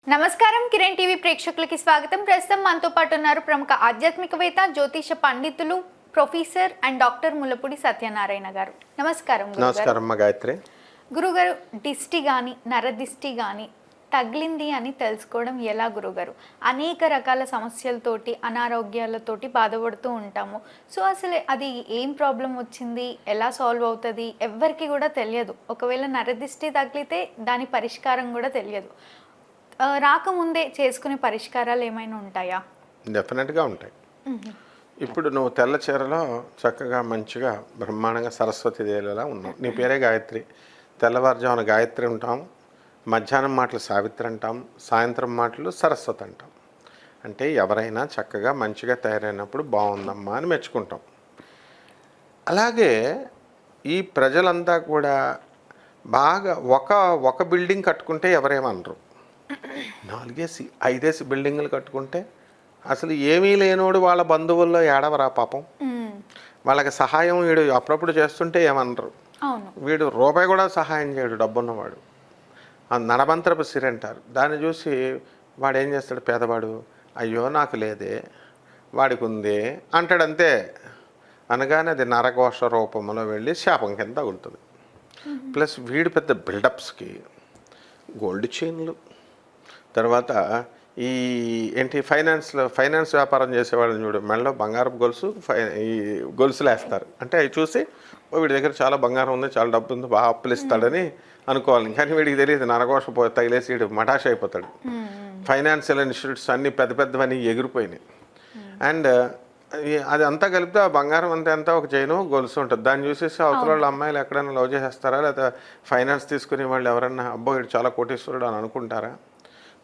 నమస్కారం కిరణ్ టీవీ ప్రేక్షకులకి స్వాగతం. ప్రస్తుతం మనతో పాటు ఉన్నారు ప్రముఖ ఆధ్యాత్మికవేత్త, జ్యోతిష పండితులు, professor and doctor Mullapudi Satyanarayana గారు. నమస్కారం. నమస్కారం గాయత్రి. గురుగారు, దిష్టి కానీ నరదిష్టి కానీ తగిలింది అని తెలుసుకోవడం ఎలా గురుగారు? అనేక రకాల సమస్యలతోటి, అనారోగ్యాలతోటి బాధపడుతూ ఉంటాము. సో అసలు అది ఏం ప్రాబ్లం వచ్చింది, ఎలా సాల్వ్ అవుతుంది ఎవ్వరికి కూడా తెలియదు. ఒకవేళ నరదిష్టి తగిలితే దాని పరిష్కారం కూడా తెలియదు. రాకముందే చేసుకునే పరిష్కారాలు ఏమైనా ఉంటాయా? డెఫినెట్గా ఉంటాయి. ఇప్పుడు నువ్వు తెల్ల చీరలో చక్కగా మంచిగా బ్రహ్మాండంగా సరస్వతి దేవిలా ఉన్నావు. నీ పేరే గాయత్రి. తెల్లవారుజామున గాయత్రి ఉంటాం, మధ్యాహ్నం మాటలు సావిత్రి అంటాం, సాయంత్రం మాటలు సరస్వతి అంటాం. అంటే ఎవరైనా చక్కగా మంచిగా తయారైనప్పుడు బాగుందమ్మా అని మెచ్చుకుంటాం. అలాగే ఈ ప్రజలంతా కూడా బాగా ఒక బిల్డింగ్ కట్టుకుంటే ఎవరేమనరు, 4-5 బిల్డింగులు కట్టుకుంటే అసలు ఏమీ లేనోడు వాళ్ళ బంధువుల్లో ఏడవరా పాపం. వాళ్ళకి సహాయం వీడు అప్పుడప్పుడు చేస్తుంటే ఏమనరు. వీడు రూపాయి కూడా సహాయం చేయడు డబ్బున్నవాడు. నడమంత్రపు సిరి అంటారు. దాన్ని చూసి వాడు ఏం చేస్తాడు, పేదవాడు, అయ్యో నాకు లేదే వాడికి ఉంది అంటాడంతే. అనగానే అది నరఘోష రూపంలో వెళ్ళి శాపం కింద తగులుతుంది. ప్లస్ వీడు పెద్ద బిల్డప్స్కి గోల్డ్ చైన్లు, తర్వాత ఈ ఫైనాన్స్ వ్యాపారం చేసేవాళ్ళని చూడు, మెడలో బంగారపు గొలుసు, ఈ గొలుసులు వేస్తారు. అంటే అవి చూసి వీడి దగ్గర చాలా బంగారం ఉంది, చాలా డబ్బు ఉంది, బాగా అప్పులు ఇస్తాడని అనుకోవాలి. కానీ వీడికి తెలియదు నరఘోష తగిలేసి వీడు మటాష్ అయిపోతాడు. ఫైనాన్షియల్ ఇన్స్టిట్యూట్స్ అన్నీ పెద్దవన్నీ ఎగిరిపోయినాయి. అండ్ అది అంతా కలిపితే ఆ బంగారం అంతా ఒక చైను గొలుసు ఉంటుంది. దాన్ని చూసేసి అవతల వాళ్ళ అమ్మాయిలు ఎక్కడైనా లవ్ చేసేస్తారా, లేదా ఫైనాన్స్ తీసుకునే వాళ్ళు ఎవరన్నా అబ్బో వీడు చాలా కోటీశ్వరుడు అని అనుకుంటారా?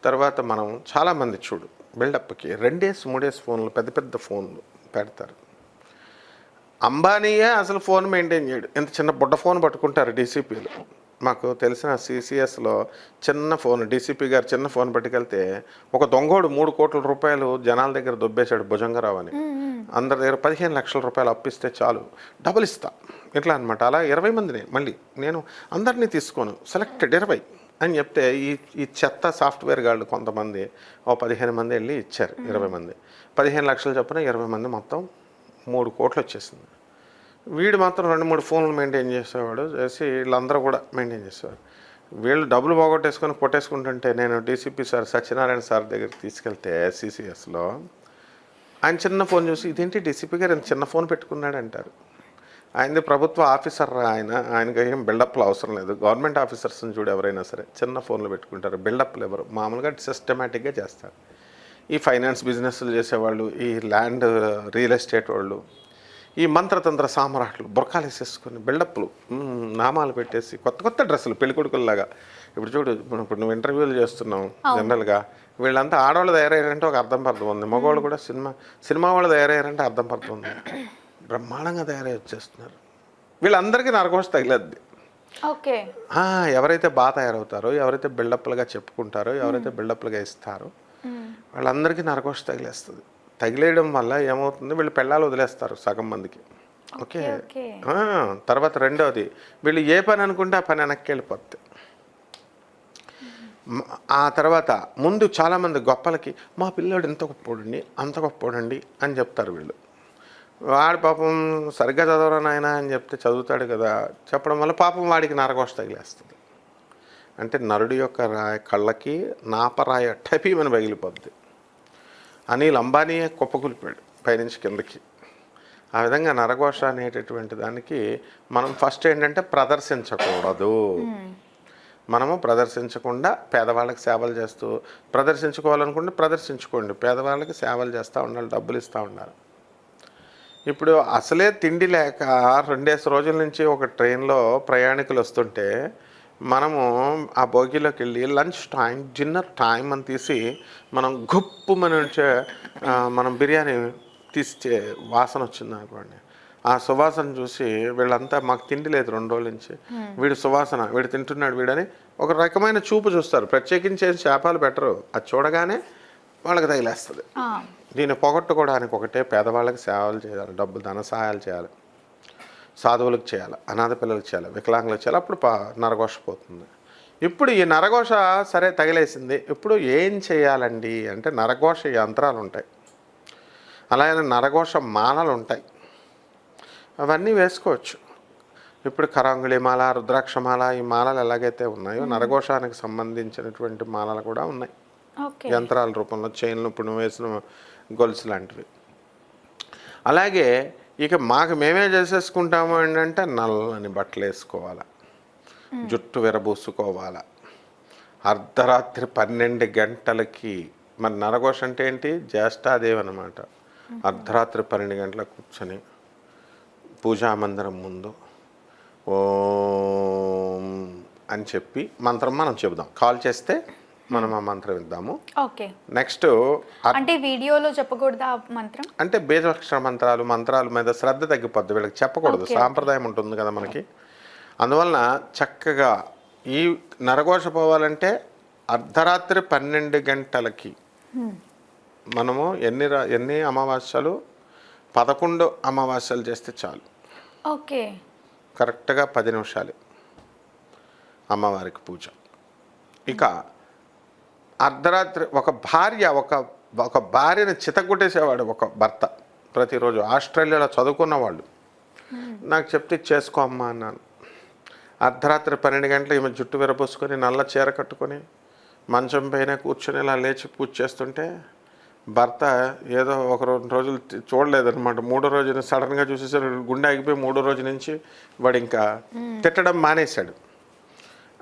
తర్వాత మనం చాలామంది చూడు బిల్డప్కి 2-3 ఫోన్లు, పెద్ద ఫోన్లు పెడతారు. అంబానీయే అసలు ఫోన్ మెయింటైన్ చేయడు. ఎంత చిన్న బుడ్డ ఫోన్ పట్టుకుంటారు డీసీపీలు. మాకు తెలిసిన CCSలో చిన్న ఫోన్, డీసీపీ గారు చిన్న ఫోన్ పట్టుకెళ్తే ఒక దొంగోడు 3 కోట్ల రూపాయలు జనాల దగ్గర దొబ్బేశాడు భుజంగరావు అని. అందరి దగ్గర 15 లక్షల రూపాయలు అప్పిస్తే చాలు డబుల్ ఇస్తా ఇట్లా అనమాట. అలా 20 మందిని, మళ్ళీ నేను అందరినీ తీసుకోను, సెలెక్టెడ్ 20 అని చెప్తే ఈ చెత్త సాఫ్ట్వేర్ గాళ్ళు కొంతమంది 15 మంది వెళ్ళి ఇచ్చారు. 20 మంది 15 లక్షలు చొప్పున 20 మంది మొత్తం 3 కోట్లు వచ్చేసింది. వీడు మాత్రం 2-3 ఫోన్లు మెయింటైన్ చేసేవాడు, చేసి వీళ్ళందరూ కూడా మెయింటైన్ చేసేవారు. వీళ్ళు డబ్బులు పోగొట్టేసుకొని కొట్టేసుకుంటుంటే నేను డీసీపీ సార్ సత్యనారాయణ సార్ దగ్గరికి తీసుకెళ్తే CCSలో ఆయన చిన్న ఫోన్ చూసి ఇదేంటి డీసీపీ గారు ఇంత చిన్న ఫోన్ పెట్టుకున్నాడు అంటారు. ఆయనది ప్రభుత్వ ఆఫీసర్, ఆయనకి ఏం బిల్డప్లు అవసరం లేదు. గవర్నమెంట్ ఆఫీసర్స్ని చూడు ఎవరైనా సరే చిన్న ఫోన్లు పెట్టుకుంటారు, బిల్డప్లు ఎవరు, మామూలుగా సిస్టమేటిక్గా చేస్తారు. ఈ ఫైనాన్స్ బిజినెస్లు చేసేవాళ్ళు, ఈ ల్యాండ్ రియల్ ఎస్టేట్ వాళ్ళు, ఈ మంత్రతంత్ర సామ్రాట్లు బుర్కాలు వేసేసుకొని బిల్డప్లు నామాలు పెట్టేసి కొత్త డ్రెస్సులు పెళ్ళికొడుకుల్లాగా. ఇప్పుడు చూడు, ఇప్పుడు నువ్వు ఇంటర్వ్యూలు చేస్తున్నావు జనరల్గా, వీళ్ళంతా ఆడవాళ్ళు తయారయ్యారంటే ఒక అర్థం పర్థం ఉంది, మగవాళ్ళు కూడా సినిమా వాళ్ళు తయారయ్యారంటే అర్థం పర్థం ఉంది. బ్రహ్మాండంగా తయారై వచ్చేస్తున్నారు. వీళ్ళందరికీ నరఘోష తగిలద్ది. ఎవరైతే బాగా తయారవుతారో, ఎవరైతే బిల్డప్లుగా చెప్పుకుంటారో, ఎవరైతే బిల్డప్లుగా ఇస్తారో వాళ్ళందరికీ నరఘోష తగిలేస్తుంది. తగిలేయడం వల్ల ఏమవుతుంది, వీళ్ళు పెళ్ళాలు వదిలేస్తారు సగం మందికి. ఓకే, తర్వాత రెండోది, వీళ్ళు ఏ పని అనుకుంటే ఆ పని వెనక్కి వెళ్ళిపోద్ది. ఆ తర్వాత ముందు చాలామంది గొప్పలకి మా పిల్లోడు ఇంత గొప్పోడండి, అంత గొప్పోడండి అని చెప్తారు. వీళ్ళు వాడు పాపం సరిగ్గా చదవరా నాయన అని చెప్తే చదువుతాడు కదా, చెప్పడం వల్ల పాపం వాడికి నరఘోష తగిలేస్తుంది. అంటే నరుడి యొక్క కళ్ళకి నాపరాయ టపీమని పగిలిపోద్ది. అనిల్ అంబానీయే కుప్పకూలిపోయాడు పైనుంచి కిందకి. ఆ విధంగా నరఘోష అనేటటువంటి దానికి మనం ఫస్ట్ ఏంటంటే ప్రదర్శించకూడదు. మనము ప్రదర్శించకుండా పేదవాళ్ళకి సేవలు చేస్తూ, ప్రదర్శించుకోవాలనుకుంటే ప్రదర్శించుకోండి, పేదవాళ్ళకి సేవలు చేస్తూ ఉండాలి, డబ్బులు ఇస్తూ ఉండాలి. ఇప్పుడు అసలే తిండి లేక 2 రోజుల నుంచి ఒక ట్రైన్లో ప్రయాణికులు వస్తుంటే మనము ఆ బోగిలోకి వెళ్ళి లంచ్ టైం, డిన్నర్ టైం అని తీసి మనం గుప్పు మనం బిర్యానీ తీసే వాసన వచ్చింది అనుకోండి. ఆ సువాసన చూసి వీళ్ళంతా మాకు తిండి లేదు 2 రోజుల నుంచి, వీడు సువాసన, వీడు తింటున్నాడు వీడని ఒక రకమైన చూపు చూస్తారు. ప్రత్యేకించే శాపాలు పెట్టరు, అది చూడగానే వాళ్ళకి తగిలేస్తుంది. దీన్ని పొగట్టుకోవడానికి ఒకటే, పేదవాళ్ళకి సేవలు చేయాలి, డబ్బు ధన సహాయాలు చేయాలి, సాధువులకు చేయాలి, అనాథ పిల్లలకు చేయాలి, వికలాంగులకు చేయాలి, అప్పుడు నరఘోష పోతుంది. ఇప్పుడు ఈ నరఘోష సరే తగిలేసింది, ఇప్పుడు ఏం చేయాలండి అంటే నరఘోష యంత్రాలు ఉంటాయి, అలాగే నరఘోష మాలలు ఉంటాయి, అవన్నీ వేసుకోవచ్చు. ఇప్పుడు కరాంగుళి మాల, రుద్రాక్షమాల, ఈ మాలలు ఎలాగైతే ఉన్నాయో నరఘోషానికి సంబంధించినటువంటి మాలలు కూడా ఉన్నాయి, ఓకే. యంత్రాల రూపంలో, చైన్లు, ఇప్పుడు నువ్వు వేసిన గొలుసు లాంటివి. అలాగే ఇక మాకు మేమే చేసేసుకుంటాము ఏంటంటే నల్లని బట్టలు వేసుకోవాలి, జుట్టు విరబూసుకోవాలి, అర్ధరాత్రి 12 గంటలకి. మరి నరఘోష అంటే ఏంటి? జ్యేష్ఠాదేవి అనమాట. అర్ధరాత్రి 12 గంటలకు కూర్చొని పూజా మందిరం ముందు ఓం అని చెప్పి మంత్రం మనం చెబుదాం. కాల్ చేస్తే మనం ఆ మంత్రం ఇద్దాము. ఓకే. నెక్స్ట్ అంటే వీడియోలో చెప్పకూడదా ఆ మంత్రం? అంటే బీజాక్షర మంత్రాల మీద శ్రద్ధ తగ్గిపోద్ది, వీళ్ళకి చెప్పకూడదు. సాంప్రదాయం ఉంటుంది కదా మనకి. అందువలన చక్కగా ఈ నరఘోష పోవాలంటే అర్ధరాత్రి 12 గంటలకి మనము ఎన్ని అమావాస్యలు? 11 అమావాస్యలు చేస్తే చాలు. ఓకే. కరెక్ట్గా 10 నిమిషాలు అమ్మవారికి పూజ. ఇక అర్ధరాత్రి ఒక భార్యని చితగొట్టేసేవాడు ఒక భర్త ప్రతిరోజు. ఆస్ట్రేలియాలో చదువుకున్న వాళ్ళు నాకు చెప్తే చేసుకో అమ్మా అన్నాను. అర్ధరాత్రి 12 గంటలు ఈమె జుట్టు విరబోసుకొని నల్ల చీర కట్టుకొని మంచం పైన కూర్చొని ఇలా లేచి పూజ చేస్తుంటే భర్త ఏదో ఒక 2 రోజులు చూడలేదన్నమాట. 3వ రోజున సడన్గా చూసేసరికి గుండె ఆగిపోయి 3వ రోజు నుంచి వాడు ఇంకా తిట్టడం మానేశాడు.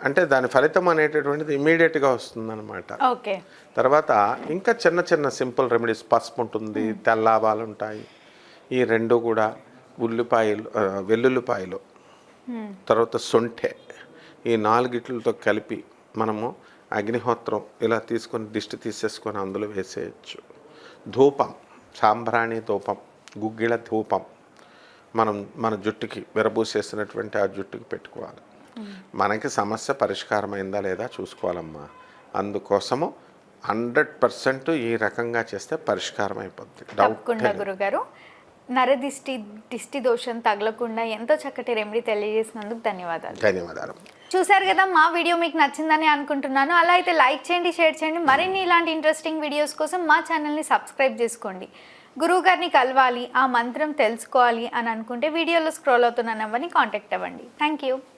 అంటే దాని ఫలితం అనేటటువంటిది ఇమీడియట్గా వస్తుందన్నమాట. ఓకే. తర్వాత ఇంకా చిన్న చిన్న సింపుల్ రెమెడీస్, పసుపు ఉంటుంది, తెల్లావాలు ఉంటాయి, ఈ 2 కూడా వెల్లుల్లిపాయలు, తర్వాత సొంఠె, ఈ 4గిట్లతో కలిపి మనము అగ్నిహోత్రం ఇలా తీసుకొని దిష్టి తీసేసుకొని అందులో వేసేయచ్చు. ధూపం, సాంబ్రాణి ధూపం, గుగ్గిళ్ళ ధూపం మన జుట్టుకి విరబూసేసినటువంటి ఆ జుట్టుకి పెట్టుకోవాలి. మనకి సమస్య పరిష్కారమైందా లేదా చూసుకోవాలమ్మా. అందుకోసము 100% ఈ రకంగా చేస్తే పరిష్కారం అయిపోద్ది. తప్పకుండా గురుగారు. దిష్టి దోషం తగలకుండా ఎంతో చక్కటి రెమెడీ తెలియజేసినందుకు ధన్యవాదాలు. ధన్యవాదాలు. చూశారు కదా, మా వీడియో మీకు నచ్చిందని అనుకుంటున్నాను. అలా అయితే లైక్ చేయండి, షేర్ చేయండి. మరిన్ని ఇలాంటి ఇంట్రెస్టింగ్ వీడియోస్ కోసం మా ఛానల్ని సబ్స్క్రైబ్ చేసుకోండి. గురువు గారిని కలవాలి, ఆ మంత్రం తెలుసుకోవాలి అని అనుకుంటే వీడియోలో స్క్రోల్ అవుతున్న నెంబర్ని కాంటాక్ట్ అవ్వండి. Thank you.